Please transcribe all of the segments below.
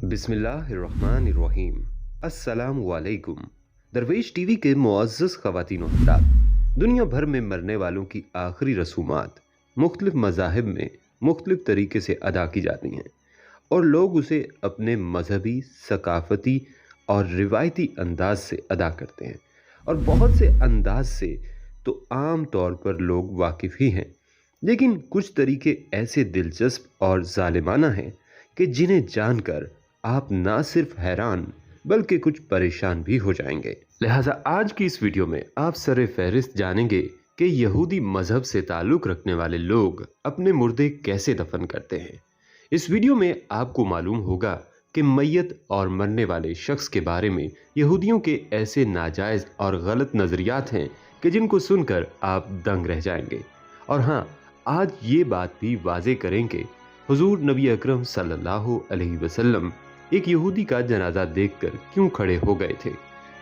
बिस्मिल्लाहिर्रहमानिर्रहीम। अस्सलामुअलैकुम। दरवेश टीवी के मुअज़्ज़ज़ ख़वातीन व हज़रात, दुनिया भर में मरने वालों की आखिरी रसूमात मुख्तलिफ मज़ाहिब में मुख्तलिफ तरीके से अदा की जाती हैं और लोग उसे अपने मजहबी, सकाफ़ती और रिवायती अंदाज से अदा करते हैं। और बहुत से अंदाज से तो आम तौर पर लोग वाकिफ़ ही हैं, लेकिन कुछ तरीके ऐसे दिलचस्प और ज़ालिमाना हैं कि जिन्हें जानकर आप ना सिर्फ हैरान बल्कि कुछ परेशान भी हो जाएंगे। लिहाजा आज की इस वीडियो में आप सरे फहरिस्त जानेंगे कि यहूदी मजहब से ताल्लुक़ रखने वाले लोग अपने मुर्दे कैसे दफन करते हैं। इस वीडियो में आपको मालूम होगा कि मैयत और मरने वाले शख्स के बारे में यहूदियों के ऐसे नाजायज़ और गलत नज़रियात हैं कि जिनको सुनकर आप दंग रह जाएंगे। और हाँ, आज ये बात भी वाज़े करेंगे, हुजूर नबी अकरम सल्लल्लाहु अलैहि वसल्लम एक यहूदी का जनाजा देखकर क्यों खड़े हो गए थे।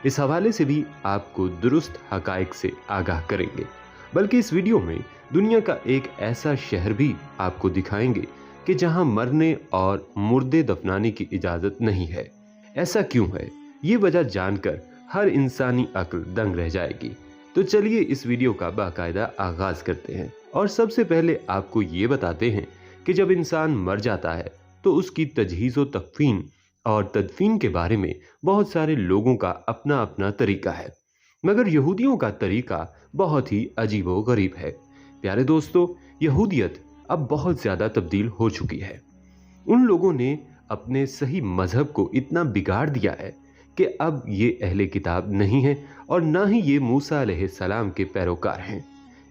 इस हवाले से भी आपको दुरुस्त हकाइक से आगाह करेंगे। बल्कि इस वीडियो में दुनिया का एक ऐसा शहर भी आपको दिखाएंगे कि जहां मरने और मुर्दे दफनाने की इजाज़त नहीं है। ऐसा क्यों है, ये वजह जानकर हर इंसानी अक्ल दंग रह जाएगी। तो चलिए इस वीडियो का बाकायदा आगाज़ करते हैं और सबसे पहले आपको ये बताते हैं कि जब इंसान मर जाता है तो उसकी तजहीज़ व तकफीन और तदफीन के बारे में बहुत सारे लोगों का अपना अपना तरीका है, मगर यहूदियों का तरीका बहुत ही अजीब व गरीब है। प्यारे दोस्तों, यहूदियत अब बहुत ज़्यादा तब्दील हो चुकी है। उन लोगों ने अपने सही मज़हब को इतना बिगाड़ दिया है कि अब ये अहले किताब नहीं है और ना ही ये मूसा अलैहिस्सलाम के पैरोकार हैं।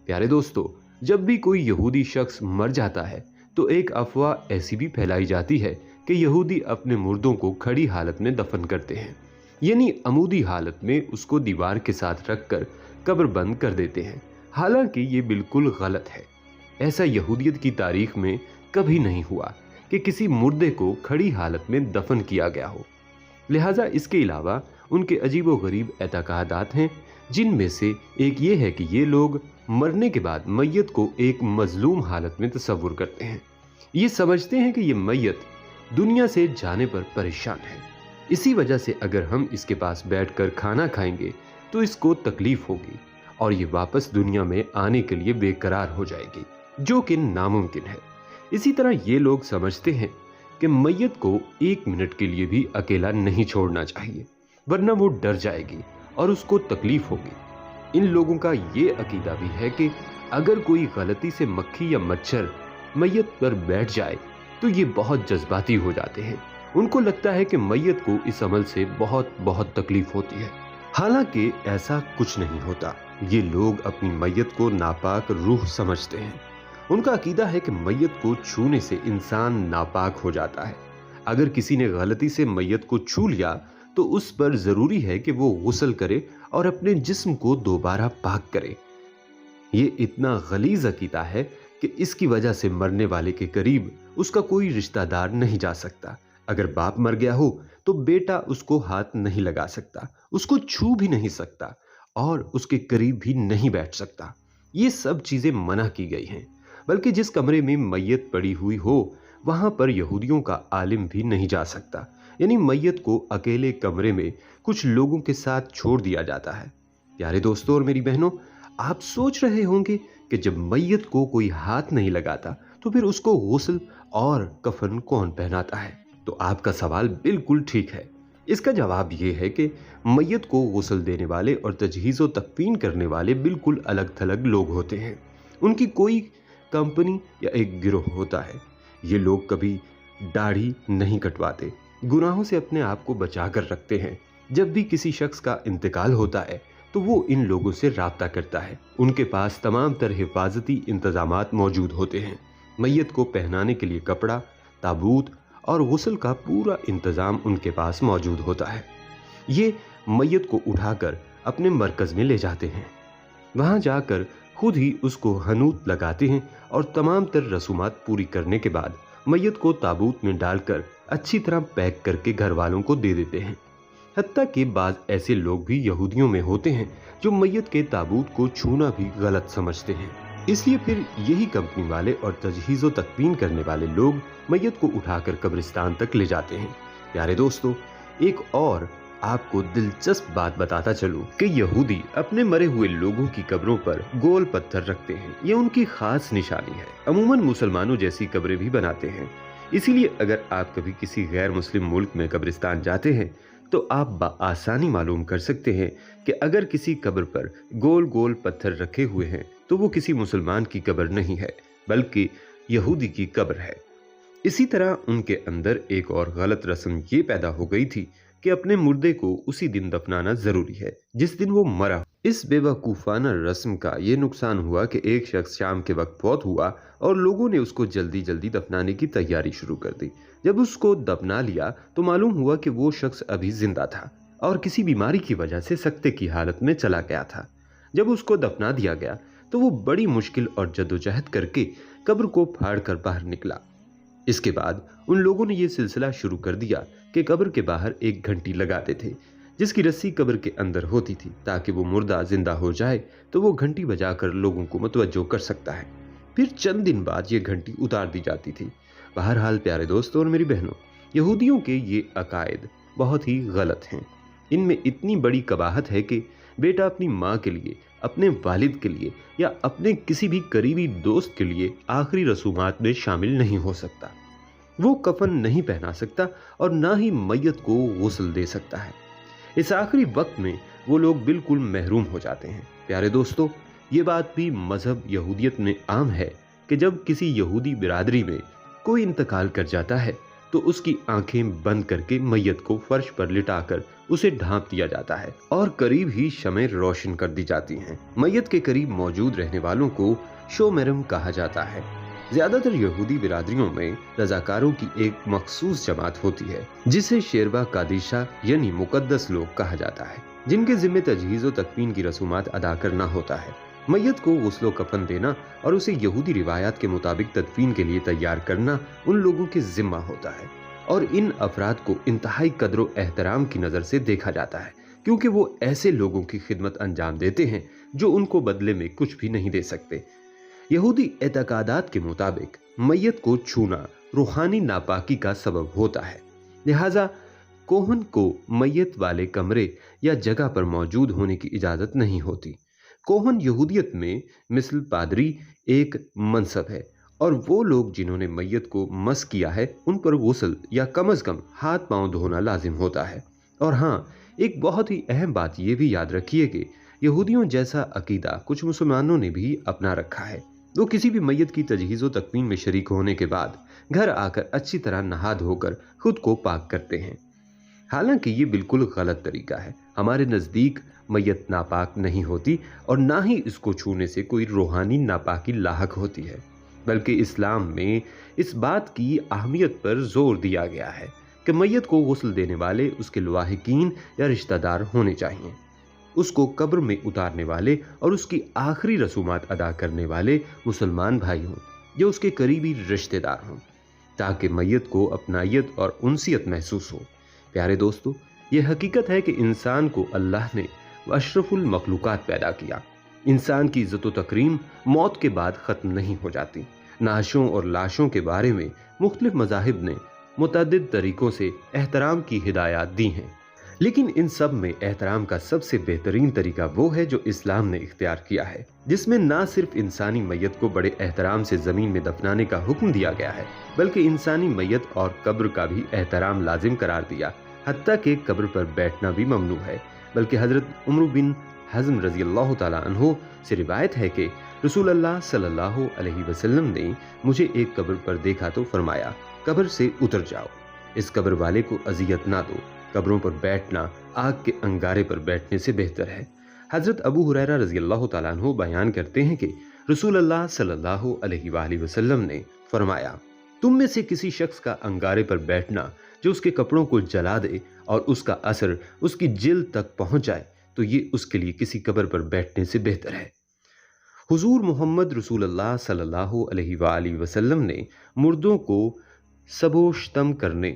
प्यारे दोस्तों, जब भी कोई यहूदी शख्स मर जाता है तो एक अफवाह ऐसी भी फैलाई जाती है कि यहूदी अपने मुर्दों को खड़ी हालत में दफन करते हैं, यानी अमूदी हालत में उसको दीवार के साथ रखकर कब्र बंद कर देते हैं। हालांकि ये बिल्कुल गलत है। ऐसा यहूदियत की तारीख में कभी नहीं हुआ कि किसी मुर्दे को खड़ी हालत में दफन किया गया हो। लिहाजा इसके अलावा उनके अजीब व गरीब एतकादात हैं, जिनमें से एक ये है कि ये लोग मरने के बाद मैयत को एक मजलूम हालत में तस्वुर करते हैं। ये समझते हैं कि ये मैयत दुनिया से जाने पर परेशान है, इसी वजह से अगर हम इसके पास बैठकर खाना खाएंगे तो इसको तकलीफ होगी और ये वापस दुनिया में आने के लिए बेकरार हो जाएगी, जो कि नामुमकिन है। इसी तरह ये लोग समझते हैं कि मैयत को एक मिनट के लिए भी अकेला नहीं छोड़ना चाहिए, वरना वो डर जाएगी और उसको तकलीफ होगी। इन लोगों का ये अकीदा भी है कि अगर कोई गलती से मक्खी या मच्छर मैयत पर बैठ जाए तो ये बहुत जज्बाती हो जाते हैं। उनको लगता है कि मैयत को इस अमल से बहुत बहुत तकलीफ होती है। हालांकि ऐसा कुछ नहीं होता। ये लोग अपनी मैयत को नापाक रूह समझते हैं। उनका अकीदा है कि मैयत को छूने से इंसान नापाक हो जाता है। अगर किसी ने गलती से मैयत को छू लिया तो उस पर ज़रूरी है कि वो गुस्ल करे और अपने जिस्म को दोबारा पाक करे। ये इतना गलीज़ अकीदा है कि इसकी वजह से मरने वाले के करीब उसका कोई रिश्तेदार नहीं जा सकता। अगर बाप मर गया हो तो बेटा उसको हाथ नहीं लगा सकता, उसको छू भी नहीं सकता और उसके करीब भी नहीं बैठ सकता। ये सब चीज़ें मना की गई हैं। बल्कि जिस कमरे में मैयत पड़ी हुई हो वहाँ पर यहूदियों का आलिम भी नहीं जा सकता, यानी मैयत को अकेले कमरे में कुछ लोगों के साथ छोड़ दिया जाता है। प्यारे दोस्तों और मेरी बहनों, आप सोच रहे होंगे कि जब मैयत को कोई हाथ नहीं लगाता तो फिर उसको गुस्ल और कफन कौन पहनाता है। तो आपका सवाल बिल्कुल ठीक है। इसका जवाब ये है कि मैयत को गुस्ल देने वाले और तजहीज़ व तकफीन करने वाले बिल्कुल अलग थलग लोग होते हैं। उनकी कोई कंपनी या एक गिरोह होता है। ये लोग कभी दाढ़ी नहीं कटवाते, गुनाहों से अपने आप को बचा कर रखते हैं। जब भी किसी शख्स का इंतकाल होता है तो वो इन लोगों से राब्ता करता है। उनके पास तमाम तरह हिफाजती इंतजामात मौजूद होते हैं। मैयत को पहनाने के लिए कपड़ा, ताबूत और गुस्ल का पूरा इंतज़ाम उनके पास मौजूद होता है। ये मैयत को उठाकर अपने मरकज में ले जाते हैं। वहां जाकर खुद ही उसको हनूत लगाते हैं और तमाम तर रसूमात पूरी करने के बाद मैयत को ताबूत में डालकर अच्छी तरह पैक करके घर वालों को दे देते हैं। हत्ता कि बाज ऐसे लोग भी यहूदियों में होते हैं जो मैयत के ताबूत को छूना भी गलत समझते हैं। इसलिए फिर यही कंपनी वाले और तजहीज़ो तकवीन करने वाले लोग मैयत को उठाकर कब्रिस्तान तक ले जाते हैं। प्यारे दोस्तों, एक और आपको दिलचस्प बात बताता चलूं कि यहूदी अपने मरे हुए लोगों की कब्रों पर गोल पत्थर रखते हैं। ये उनकी खास निशानी है। अमूमन मुसलमानों जैसी कब्रें भी बनाते हैं। इसीलिए अगर आप कभी किसी गैर मुस्लिम मुल्क में कब्रिस्तान जाते हैं तो आप बआसानी मालूम कर सकते हैं कि अगर किसी कब्र पर गोल गोल पत्थर रखे हुए हैं तो वो किसी मुसलमान की कब्र नहीं है बल्कि यहूदी की कब्र है। इसी तरह उनके अंदर एक और गलत रस्म ये पैदा हो गई थी कि अपने मुर्दे को उसी दिन दफनाना जरूरी है जिस दिन वो मरा। इस बेवकूफाना रस्म का ये नुकसान हुआ कि एक शख्स शाम के वक्त फौत हुआ और लोगों ने उसको जल्दी जल्दी दफनाने की तैयारी शुरू कर दी। जब उसको दफना लिया तो मालूम हुआ कि वो शख्स अभी जिंदा था और किसी बीमारी की वजह से सकते की हालत में चला गया था। जब उसको दफना दिया गया तो वो बड़ी मुश्किल और जद्दोजहद करके कब्र को फाड़ कर बाहर निकला। इसके बाद उन लोगों ने ये सिलसिला शुरू कर दिया कि कब्र के बाहर एक घंटी लगाते थे जिसकी रस्सी कब्र के अंदर होती थी ताकि वो मुर्दा जिंदा हो जाए तो वो घंटी बजाकर लोगों को मुतवज्जो कर सकता है। फिर चंद दिन बाद ये घंटी उतार दी जाती थी। बहरहाल प्यारे दोस्तों और मेरी बहनों, यहूदियों के ये अकायद बहुत ही गलत हैं। इनमें इतनी बड़ी कबाहत है कि बेटा अपनी माँ के लिए, अपने वालिद के लिए या अपने किसी भी करीबी दोस्त के लिए आखिरी रसूमात में शामिल नहीं हो सकता। वो कफन नहीं पहना सकता और ना ही मैयत को गुस्ल दे सकता है। इस आखिरी वक्त में वो लोग बिल्कुल महरूम हो जाते हैं। प्यारे दोस्तों, ये बात भी मजहब यहूदियत में आम है कि जब किसी यहूदी बिरादरी में कोई इंतकाल कर जाता है तो उसकी आंखें बंद करके मैयत को फर्श पर लिटाकर उसे ढांप दिया जाता है और करीब ही शमें रोशन कर दी जाती हैं। मैयत के करीब मौजूद रहने वालों को शोमेरम कहा जाता है। ज्यादातर यहूदी बिरादरियों में रजाकारों की एक मखसूस जमात होती है जिसे शेरवा कादिशा यानी मुकद्दस लोग कहा जाता है, जिनके जिम्मे तजहीज़ो तकवीन की रसूमात अदा करना होता है। मैयत को गुस्लो कफन देना और उसे यहूदी रिवायात के मुताबिक तदफीन के लिए तैयार करना उन लोगों के जिम्मा होता है और इन अफराद को इंतहाई कदर व एहतराम की नज़र से देखा जाता है क्योंकि वो ऐसे लोगों की खिदमत अंजाम देते हैं जो उनको बदले में कुछ भी नहीं दे सकते। यहूदी एतकादात के मुताबिक मैयत को छूना रूहानी नापाकी का सबब होता है, लिहाजा कोहन को मैयत वाले कमरे या जगह पर मौजूद होने की इजाज़त नहीं होती। कोहन यहूदियत में मिसल पादरी एक मनसब है और वो लोग जिन्होंने मैयत को मस किया है उन पर गुस्ल या कम अज़ कम हाथ पांव धोना लाजिम होता है। और हाँ, एक बहुत ही अहम बात ये भी याद रखिए कि यहूदियों जैसा अकीदा कुछ मुसलमानों ने भी अपना रखा है। वो किसी भी मैयत की तजहीज़ो तकवीन में शरीक होने के बाद घर आकर अच्छी तरह नहा धोकर खुद को पाक करते हैं। हालांकि ये बिल्कुल गलत तरीका है। हमारे नज़दीक मैयत नापाक नहीं होती और ना ही इसको छूने से कोई रूहानी नापाकी लाहक होती है, बल्कि इस्लाम में इस बात की अहमियत पर जोर दिया गया है कि मैयत को गुस्ल देने वाले उसके लवाहिकीन या रिश्तेदार होने चाहिए। उसको कब्र में उतारने वाले और उसकी आखिरी रसूमात अदा करने वाले मुसलमान भाई हों या उसके करीबी रिश्तेदार हों ताकि मैयत को अपनायत और उनसियत महसूस हो। प्यारे दोस्तों, ये हकीकत है कि इंसान को अल्लाह ने अशरफुल मखलूकात पैदा किया। इंसान की इज्जत व तकरीम मौत के बाद ख़त्म नहीं हो जाती। नाशों और लाशों के बारे में मुख्तलिफ मज़ाहिब ने मुतअद्दिद तरीक़ों से एहतराम की हिदायत दी हैं, लेकिन इन सब में एहतराम का सबसे बेहतरीन तरीका वो है जो इस्लाम ने इख्तियार किया है, जिसमें ना सिर्फ इंसानी मैयत को बड़े एहतराम से ज़मीन में दफनाने का हुक्म दिया गया है बल्कि इंसानी मैयत और कब्र का भी एहतराम लाजिम करार दिया। हत्ता कि कब्र पर बैठना भी ममनू है। बल्कि हज़रत उमर बिन हज़म रज़ी अल्लाह ताला अन्हो से रिवायत है कि रसूल अल्लाह सल्लल्लाहु अलैहि वसल्लम ने मुझे एक कब्र पर देखा तो फरमाया, कब्र से उतर जाओ, इस कब्र वाले को अजियत ना दो। कब्रों पर बैठना आग के अंगारे पर बैठने से बेहतर है। हज़रत अबू हुरैरा रज़ी अल्लाह ताला अन्हु बयान करते हैं कि रसूल अल्लाह सल्लल्लाहु अलैहि वसल्लम ने फरमाया, तुम में से किसी शख्स का अंगारे पर बैठना जो उसके कपड़ों को जला दे और उसका असर उसकी जिल्द तक पहुंच जाए तो ये उसके लिए किसी कब्र पर बैठने से बेहतर है। हुजूर मोहम्मद रसूल अल्लाह सल्लल्लाहु अलैहि वसल्लम ने मुर्दों को सबोशतम करने,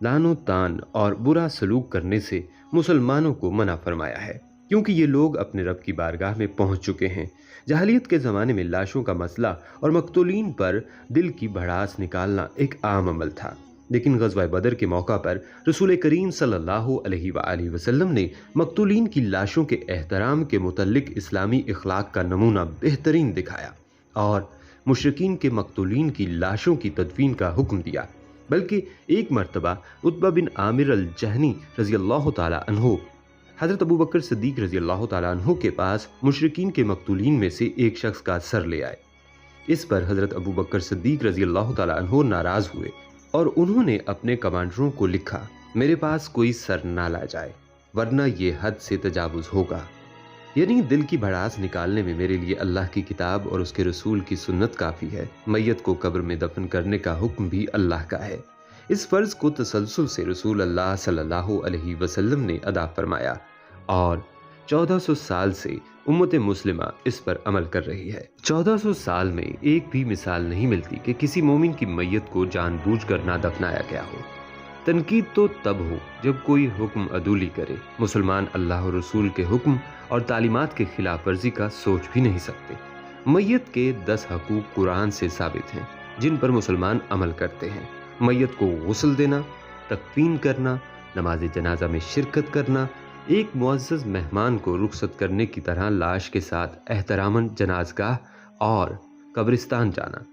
लानो तान और बुरा सलूक करने से मुसलमानों को मना फरमाया है, क्योंकि ये लोग अपने रब की बारगाह में पहुंच चुके हैं। जहालियत के ज़माने में लाशों का मसला और मकतूलीन पर दिल की भड़ास निकालना एक आम अमल था, लेकिन ग़ज़वा बदर के मौका पर रसूल करीम सल्लल्लाहु अलैहि वसल्लम ने मकतूलीन की लाशों के एहतराम के मुतल्लिक इस्लामी अखलाक का नमूना बेहतरीन दिखाया और मुशरिकीन के मकतूलीन की लाशों की तदफीन का हुक्म दिया। बल्कि एक मरतबा उत्बा बिन आमिर अल जहनी रज़ी अल्लाह ताला अन्हु हज़रत अबू बकर सिद्दीक़ रज़ी अल्लाह ताला अन्हु के पास मुशरिकीन के मकतूलीन में से एक शख्स का सर ले आए। इस पर हज़रत अबू बकर सिद्दीक़ रज़ी अल्लाह ताला अन्हु नाराज़ हुए और उन्होंने अपने कमांडरों को लिखा, मेरे पास कोई सर ना ला जाए वरना ये हद से तजावुज़ होगा। यानी दिल की भड़ास निकालने में मेरे लिए अल्लाह की किताब और उसके रसूल की सुन्नत काफ़ी है। मैयत को कब्र में दफन करने का हुक्म भी अल्लाह का है। इस फ़र्ज़ को तसलसल से रसूल अल्लाह सल्लल्लाहु अलैहि वसल्लम ने अदा फरमाया और 1400 साल से उम्मत मुस्लिमा इस पर अमल कर रही है। 1400 साल में एक भी मिसाल नहीं मिलती कि किसी मोमिन की मैयत को जानबूझकर ना दफनाया गया हो। तनकीद तो तब हो जब कोई हुक्म अदूली करे। मुसलमान अल्लाह और रसूल के हुक्म और तालीमात के खिलाफ वर्जी का सोच भी नहीं सकते। मैयत के 10 हकूक कुरान से साबित हैं जिन पर मुसलमान अमल करते हैं। मैयत को गुस्ल देना, तकफीन करना, नमाज जनाजा में शिरकत करना, एक मुअज़्ज़ज़ मेहमान को रुखसत करने की तरह लाश के साथ एहतरामन जनाज़गाह और कब्रिस्तान जाना,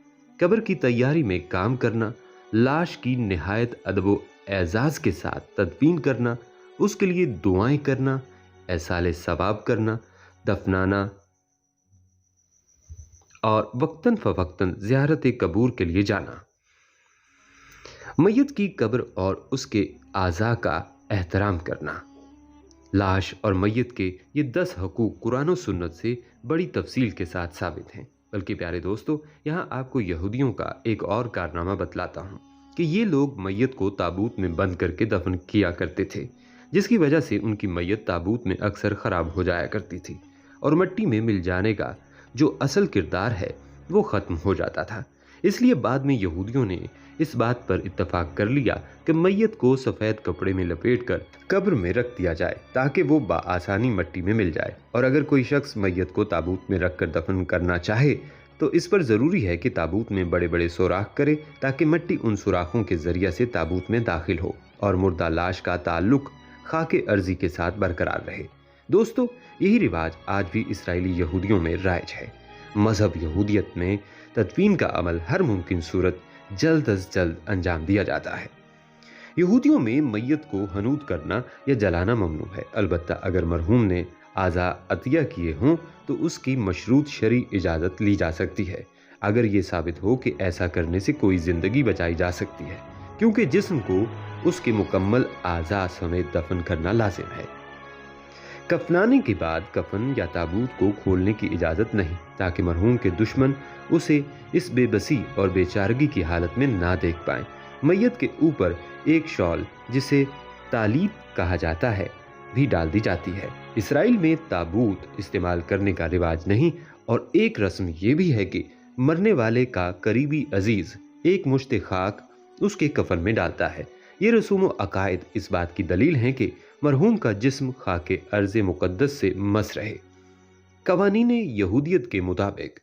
कब्र की तैयारी में काम करना, लाश की निहायत अदब एजाज़ के साथ तदफीन करना, उसके लिए दुआएं करना, एसाले सवाब करना, दफनाना और वक्तन फ़वक्तन ज़ियारत कबूर के लिए जाना। मैयत की कब्र और उसके आज़ा का एहतराम करना। लाश और मैयत के ये 10 हकूक़ कुरान और सुन्नत से बड़ी तफसील के साथ साबित हैं। बल्कि प्यारे दोस्तों, यहाँ आपको यहूदियों का एक और कारनामा बतलाता हूँ कि ये लोग मैयत को ताबूत में बंद करके दफन किया करते थे, जिसकी वजह से उनकी मैयत ताबूत में अक्सर ख़राब हो जाया करती थी और मिट्टी में मिल जाने का जो असल किरदार है वो ख़त्म हो जाता था। इसलिए बाद में यहूदियों ने इस बात पर इत्तफाक कर लिया कि मैयत को सफ़ेद कपड़े में लपेटकर कब्र में रख दिया जाए ताकि वो बआसानी मिट्टी में मिल जाए। और अगर कोई शख्स मैयत को ताबूत में रख कर दफन करना चाहे तो इस पर ज़रूरी है कि ताबूत में बड़े बड़े सुराख करे ताकि मिट्टी उन सुराखों के ज़रिए से ताबूत में दाखिल हो और मुर्दा लाश का ताल्लुक़ खाके अर्जी के साथ बरकरार रहे। दोस्तों, यही रिवाज आज भी इसराइली यहूदियों में राइज है। मज़हब यहूदियत में तदफीन का अमल हर मुमकिन सूरत जल्द अज जल्द अंजाम दिया जाता है। यहूदियों में मैयत को हनूद करना या जलाना ममनू है। अलबत्ता अगर मरहूम ने आज़ा अतिया किए हों तो उसकी मशरूत शरई इजाज़त ली जा सकती है, अगर ये साबित हो कि ऐसा करने से कोई ज़िंदगी बचाई जा सकती है, क्योंकि जिस्म को उसके मुकम्मल आज़ा समेत दफन करना लाजिम है। कफनाने के बाद कफन या ताबूत को खोलने की इजाज़त नहीं, ताकि मरहूम के दुश्मन उसे इस बेबसी और बेचारगी की हालत में ना देख पाएं। मैयत के ऊपर एक शॉल, जिसे तालीब कहा जाता है, भी डाल दी जाती है। इसराइल में ताबूत इस्तेमाल करने का रिवाज नहीं और एक रस्म ये भी है कि मरने वाले का करीबी अजीज़ एक मुश्त खाक उसके कफन में डालता है। ये रसूम व अकायद इस बात की दलील हैं कि मरहूम का जिस्म खाके अर्ज़ मुक़द्दस से मस रहे। कवानीन यहूदियत के मुताबिक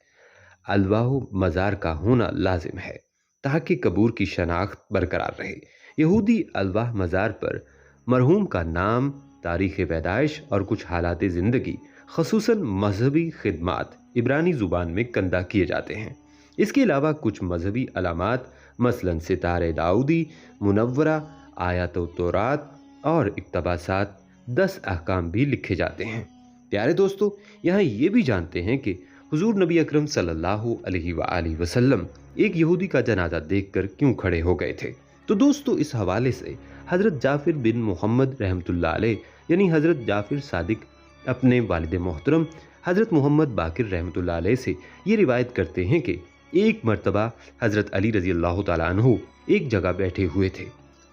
अलवाह मज़ार का होना लाजिम है ताकि कबूर की शनाख्त बरकरार रहे। यहूदी अलवाह मज़ार पर मरहूम का नाम, तारीख़ पैदाइश और कुछ हालात ज़िंदगी, ख़ुसूसन मजहबी खिदमात इब्रानी ज़ुबान में कंदा किए जाते हैं। इसके अलावा कुछ मजहबी अलामात मसलन सितारे दाऊदी, मुनव्वरा, आयत तौरात और इक्तबासात 10 अहकाम भी लिखे जाते हैं। प्यारे दोस्तों, यहाँ ये भी जानते हैं कि हुजूर नबी अकरम सल्लल्लाहु अलैहि वसल्लम एक यहूदी का जनाजा देखकर क्यों खड़े हो गए थे। तो दोस्तों, इस हवाले से हज़रत जाफ़िर बिन मोहम्मद रहमतुल्लाह अलैह यानी हज़रत जाफ़िर सादिक अपने वालिद मोहतरम हज़रत मोहम्मद बाकिर रहमतुल्लाह अलैह से ये रिवायत करते हैं कि एक मरतबा हज़रत अली रज़ी अल्लाह ताला अन्हु एक जगह बैठे हुए थे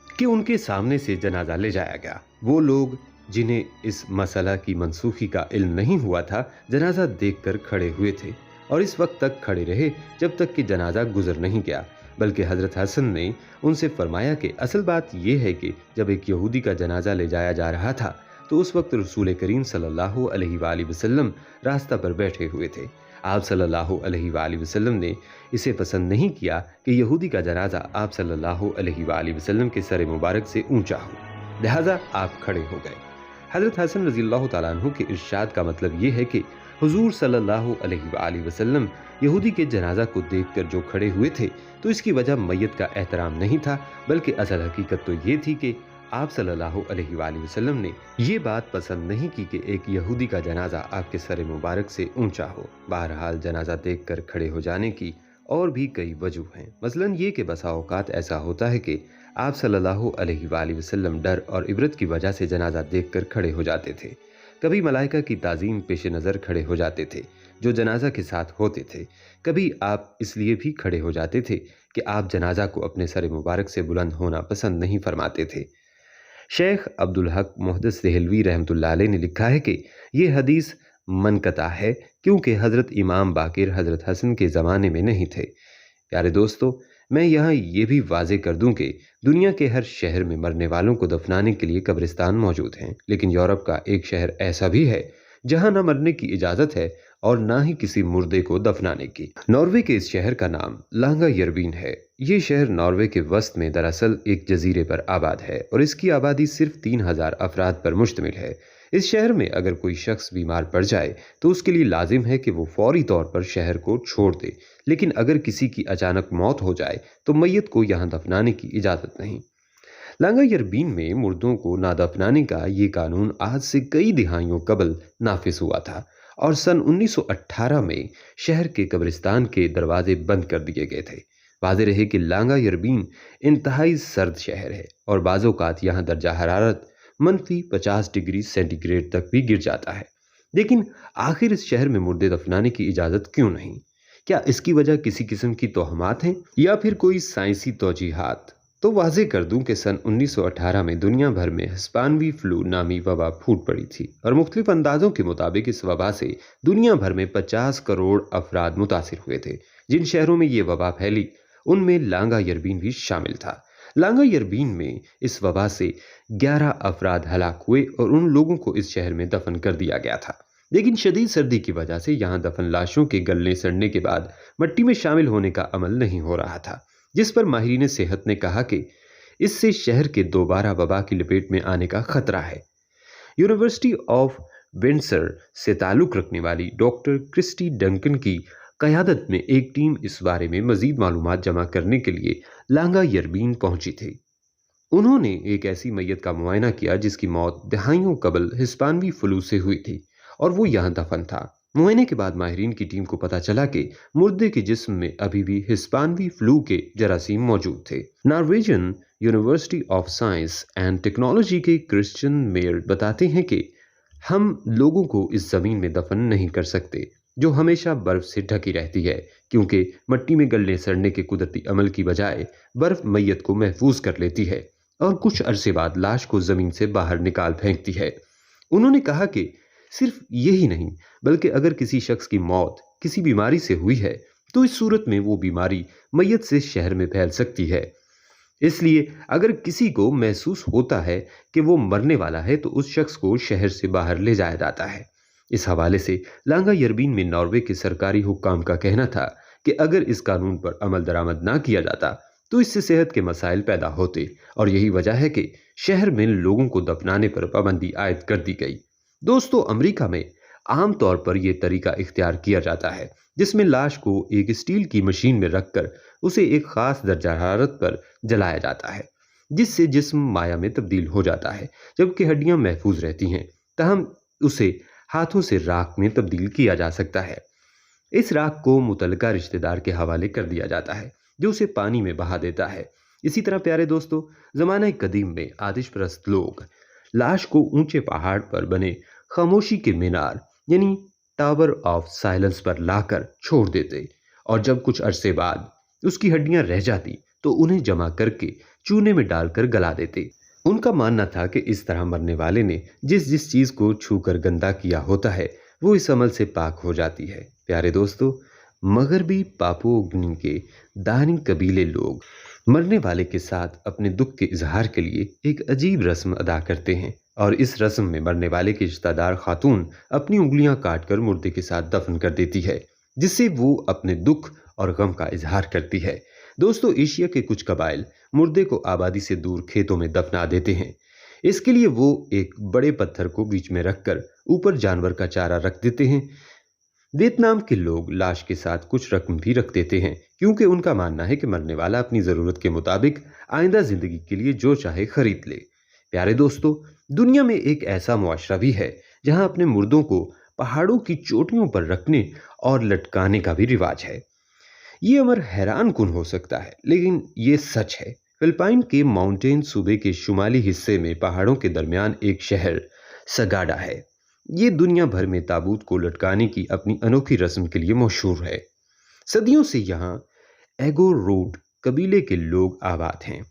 कि उनके सामने से जनाजा ले जाया गया। वो लोग जिन्हें इस मसला की मनसूखी का इल्म नहीं हुआ था, जनाजा देखकर खड़े हुए थे और इस वक्त तक खड़े रहे जब तक कि जनाजा गुजर नहीं गया। बल्कि हजरत हसन ने उनसे फरमाया कि असल बात यह है कि जब एक यहूदी का जनाजा ले जाया जा रहा था तो उस वक्त रसूल करीम सल्लल्लाहु अलैहि वसल्लम रास्ता पर बैठे हुए थे। आप सल्लल्लाहु अलैहि वसल्लम ने इसे पसंद नहीं किया कि यहूदी का जनाजा आप सल्लल्लाहु अलैहि वसल्लम के सर मुबारक से ऊंचा हो, लिहाजा आप खड़े हो गए। हजरत हसन रज़ियल्लाहु ताला अन्हु के इरशाद का मतलब ये है कि हुजूर सल्लल्लाहु अलैहि वसल्लम यहूदी के जनाजा को देखकर जो खड़े हुए थे तो इसकी वजह मैयत का एहतराम नहीं था, बल्कि असल हकीकत तो ये थी कि आप सल्लल्लाहु अलैहि वसल्लम ने ये बात पसंद नहीं की कि एक यहूदी का जनाजा आपके सर मुबारक से ऊंचा हो। बहरहाल जनाजा देखकर खड़े हो जाने की और भी कई वजह हैं। मसलन ये कि बसा औकात ऐसा होता है कि आप सल्लल्लाहु अलैहि वसल्लम डर और इबरत की वजह से जनाजा देखकर खड़े हो जाते थे। कभी मलाइका की ताज़ीम पेश नज़र खड़े हो जाते थे जो जनाजा के साथ होते थे। कभी आप इसलिए भी खड़े हो जाते थे कि आप जनाजा को अपने सर मुबारक से बुलंद होना पसंद नहीं फरमाते थे। शेख अब्दुल हक मुहद्दिस देहलवी रहमतुल्लाह अलैह ने लिखा है कि ये हदीस मनकता है क्योंकि हज़रत इमाम बाकिर हज़रत हसन के ज़माने में नहीं थे। प्यारे दोस्तों, मैं यहाँ ये भी वाजे कर दूं कि दुनिया के हर शहर में मरने वालों को दफनाने के लिए कब्रिस्तान मौजूद हैं, लेकिन यूरोप का एक शहर ऐसा भी है जहाँ न मरने की इजाज़त है और ना ही किसी मुर्दे को दफनाने की। नॉर्वे के इस शहर का नाम लांगायरबीन है। ये शहर नॉर्वे के वस्त में दरअसल एक जजीरे पर आबाद है और इसकी आबादी सिर्फ 3000 अफराद पर मुश्तमिल है। इस शहर में अगर कोई शख्स बीमार पड़ जाए तो उसके लिए लाजिम है कि वो फौरी तौर पर शहर को छोड़ दे, लेकिन अगर किसी की अचानक मौत हो जाए तो मैयत को यहाँ दफनाने की इजाज़त नहीं। लांगायरबीन में मुर्दों को ना दफनाने का ये कानून आज से कई दिहाइयों कबल नाफिज हुआ था और सन 1918 में शहर के कब्रिस्तान के दरवाजे बंद कर दिए गए थे। वाज़ेह रहे कि लांगायरबीन इंतहाई सर्द शहर है और बाज़-औक़ात यहाँ दर्जा हरारत -50 डिग्री सेंटीग्रेड तक भी गिर जाता है। लेकिन आखिर इस शहर में मुर्दे दफनाने की इजाज़त क्यों नहीं? क्या इसकी वजह किसी किस्म की तोहमात हैं या फिर कोई साइंसी तौजीहात? तो वाज़ेह कर दूं कि सन 1918 में दुनिया भर में हिस्पानवी फ्लू नामी वबा फूट पड़ी थी और मुख्तलिफ अंदाजों के मुताबिक इस वबा से दुनिया भर में 50 करोड़ अफराद मुतासिर हुए थे। जिन शहरों में ये वबा फैली उनमें लांगायरबीन भी शामिल था। लांगायरबीन में इस वबा से 11 अफराद हलाक हुए और उन लोगों को इस शहर में दफन कर दिया गया था। लेकिन शदीद सर्दी की वजह से यहाँ दफन लाशों के गलने सड़ने के बाद मिट्टी में शामिल होने का अमल नहीं हो रहा था, जिस पर माहिरीन सेहत ने कहा कि इससे शहर के दोबारा वबा की लपेट में आने का खतरा है। यूनिवर्सिटी ऑफ विंडसर से ताल्लुक़ रखने वाली डॉक्टर क्रिस्टी डंकन की क़यादत में एक टीम इस बारे में मज़ीद मालूमात जमा करने के लिए लांगायरबीन पहुंची थी। उन्होंने एक ऐसी मैयत का मुआयना किया जिसकी मौत दहाइयों कबल हिस्पानवी फ्लू से हुई थी और वो यहाँ दफन था। मुआयने के बाद माहिरीन की टीम को पता चला कि मुर्दे के जिस्म में अभी भी हिस्पानवी फ्लू के जरासीम मौजूद थे। Norwegian university of science and technology के क्रिश्चियन मेयर बताते हैं कि हम लोगों को इस ज़मीन में दफन नहीं कर सकते जो हमेशा बर्फ से ढकी रहती है, क्योंकि मिट्टी में गलने सड़ने के कुदरती अमल की बजाय बर्फ मैयत को महफूज कर लेती है और कुछ अरसे बाद लाश को ज़मीन से बाहर निकाल फेंकती है। उन्होंने कहा कि सिर्फ यही नहीं, बल्कि अगर किसी शख्स की मौत किसी बीमारी से हुई है तो इस सूरत में वो बीमारी मैयत से शहर में फैल सकती है। इसलिए अगर किसी को महसूस होता है कि वो मरने वाला है तो उस शख्स को शहर से बाहर ले जाया जाता है। इस हवाले से लांगायरबीन में नॉर्वे के सरकारी हुक्काम का कहना था कि अगर इस कानून पर अमल दरामद ना किया जाता तो इससे सेहत के मसाइल पैदा होते और यही वजह है कि शहर में लोगों को दफनाने पर पाबंदी आयद कर दी गई। दोस्तों, अमेरिका में आम तौर पर यह तरीका इख्तियार किया जाता है जिसमें लाश को एक स्टील की मशीन में रखकर उसे एक खास दर्जा हरारत पर जलाया जाता है, जिससे जिस्म माया में तब्दील हो जाता है जबकि हड्डियां महफूज रहती हैं। तहम उसे हाथों से राख में तब्दील किया जा सकता है। इस राख को मुतल्लिका रिश्तेदार के हवाले कर दिया जाता है जो उसे पानी में बहा देता है। इसी तरह प्यारे दोस्तों, ज़माना कदीम में आतिश परस्त लोग लाश को ऊंचे पहाड़ पर बने खामोशी के मीनार यानी टावर ऑफ साइलेंस पर लाकर छोड़ देते और जब कुछ अरसे बाद उसकी हड्डियां रह जाती तो उन्हें जमा करके चूने में डालकर गला देते। उनका मानना था कि इस तरह मरने वाले ने जिस जिस चीज को छूकर गंदा किया होता है वो इस अमल से पाक हो जाती है। प्यारे दोस्तों, मगरबी पापुआ गिनी के दानी कबीले लोग मरने वाले के साथ अपने दुख के इजहार के लिए एक अजीब रस्म अदा करते हैं, और इस रस्म में मरने वाले की रिश्तेदार खातून अपनी उंगलियां काटकर मुर्दे के साथ दफन कर देती है, जिससे वो अपने दुख और गम का इजहार करती है। दोस्तों, एशिया के कुछ कबाइल मुर्दे को आबादी से दूर खेतों में दफना देते हैं। इसके लिए वो एक बड़े पत्थर को बीच में रखकर ऊपर जानवर का चारा रख देते हैं। वियतनाम के लोग लाश के साथ कुछ रकम भी रख देते हैं, क्योंकि उनका मानना है कि मरने वाला अपनी जरूरत के मुताबिक आइंदा जिंदगी के लिए जो चाहे खरीद ले। प्यारे दोस्तों, दुनिया में एक ऐसा मुआशरा भी है जहां अपने मुर्दों को पहाड़ों की चोटियों पर रखने और लटकाने का भी रिवाज है। ये अमर हैरान कुन हो सकता है, लेकिन ये सच है। फिलिपाइन के माउंटेन सूबे के शुमाली हिस्से में पहाड़ों के दरमियान एक शहर सगाडा है। ये दुनिया भर में ताबूत को लटकाने की अपनी अनोखी रस्म के लिए मशहूर है। सदियों से यहाँ एगो रोड कबीले के लोग आबाद हैं।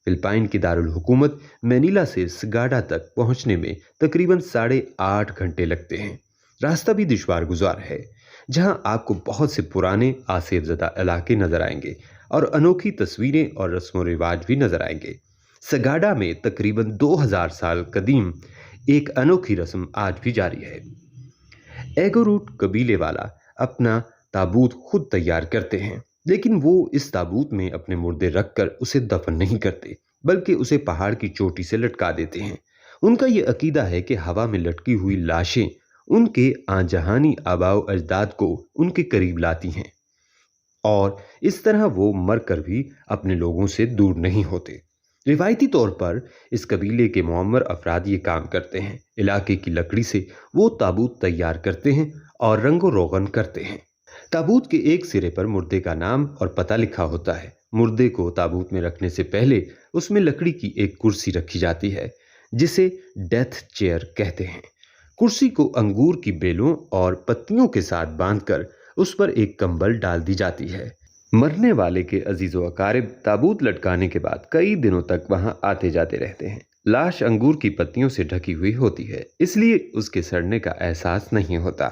फिलिपाइन की दारुल हुकूमत मैनीला से सगाडा तक पहुंचने में तकरीबन 8.5 घंटे लगते हैं। रास्ता भी दुश्वार गुजार है, जहां आपको बहुत से पुराने आसेबजदा इलाके नजर आएंगे और अनोखी तस्वीरें और रस्म व रिवाज भी नजर आएंगे। सगाडा में तकरीबन 2000 साल कदीम एक अनोखी रस्म आज भी जारी है। एगोरूट कबीले वाला अपना ताबूत खुद तैयार करते हैं, लेकिन वो इस ताबूत में अपने मुर्दे रखकर उसे दफन नहीं करते, बल्कि उसे पहाड़ की चोटी से लटका देते हैं। उनका ये अकीदा है कि हवा में लटकी हुई लाशें उनके आजहानी आबाओ अजदाद को उनके करीब लाती हैं, और इस तरह वो मरकर भी अपने लोगों से दूर नहीं होते। रिवायती तौर पर इस कबीले के मुअम्मर अफराद ये काम करते हैं। इलाके की लकड़ी से वो ताबूत तैयार करते हैं और रंगो रोगन करते हैं। ताबूत के एक सिरे पर मुर्दे का नाम और पता लिखा होता है। मुर्दे को ताबूत में रखने से पहले उसमें लकड़ी की एक कुर्सी रखी जाती है, जिसे डेथ चेयर कहते हैं। कुर्सी को अंगूर की बेलों और पत्तियों के साथ बांधकर उस पर एक कंबल डाल दी जाती है। मरने वाले के अजीजो अकारिब ताबूत लटकाने के बाद कई दिनों तक वहां आते जाते रहते हैं। लाश अंगूर की पत्तियों से ढकी हुई होती है, इसलिए उसके सड़ने का एहसास नहीं होता।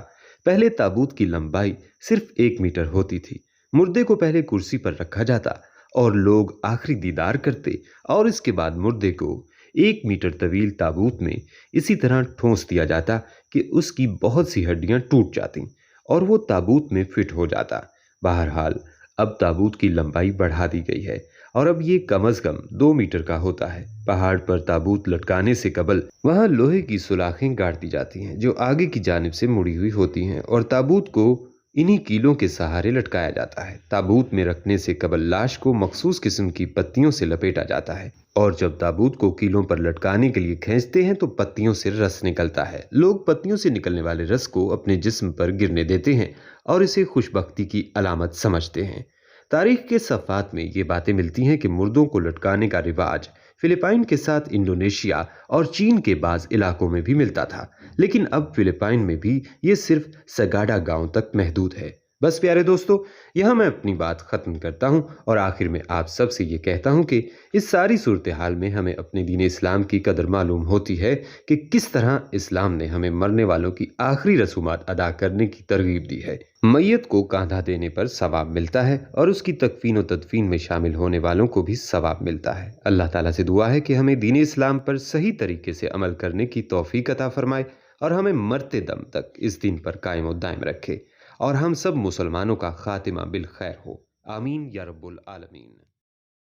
पहले ताबूत की लंबाई सिर्फ 1 मीटर होती थी। मुर्दे को पहले कुर्सी पर रखा जाता और लोग आखिरी दीदार करते, और इसके बाद मुर्दे को 1 मीटर तवील ताबूत में इसी तरह ठोंस दिया जाता कि उसकी बहुत सी हड्डियां टूट जाती और वो ताबूत में फिट हो जाता। बहरहाल, अब ताबूत की लंबाई बढ़ा दी गई है और अब ये कम अज कम 2 मीटर का होता है। पहाड़ पर ताबूत लटकाने से कबल वहां लोहे की सुलाखें गाड़ दी जाती हैं, जो आगे की जानिब से मुड़ी हुई होती हैं, और ताबूत को इन्हीं कीलों के सहारे लटकाया जाता है। ताबूत में रखने से कबल लाश को मखसूस किस्म की पत्तियों से लपेटा जाता है, और जब ताबूत को कीलों पर लटकाने के लिए खींचते हैं तो पत्तियों से रस निकलता है। लोग पत्तियों से निकलने वाले रस को अपने जिस्म पर गिरने देते हैं और इसे खुशबख्ती की अलामत समझते हैं। तारीख के सफ़ात में ये बातें मिलती हैं कि मुर्दों को लटकाने का रिवाज फिलिपाइन के साथ इंडोनेशिया और चीन के बाज़ इलाकों में भी मिलता था, लेकिन अब फिलिपाइन में भी ये सिर्फ सगाडा गांव तक महदूद है। बस प्यारे दोस्तों, यहाँ मैं अपनी बात ख़त्म करता हूँ और आखिर में आप सबसे ये कहता हूँ कि इस सारी सूरत हाल में हमें अपने दीन इस्लाम की कदर मालूम होती है कि किस तरह इस्लाम ने हमें मरने वालों की आखिरी रसूमात अदा करने की तरगीब दी है। मैयत को कांधा देने पर सवाब मिलता है और उसकी तकफीन व तदफीन में शामिल होने वालों को भी सवाब मिलता है। अल्लाह ताला से दुआ है कि हमें दीन इस्लाम पर सही तरीके से अमल करने की तौफीक अता फरमाए और हमें मरते दम तक इस दिन पर कायम व दायम रखे, और हम सब मुसलमानों का खातिमा बिल खैर हो। आमीन या रब्बुल आलमीन।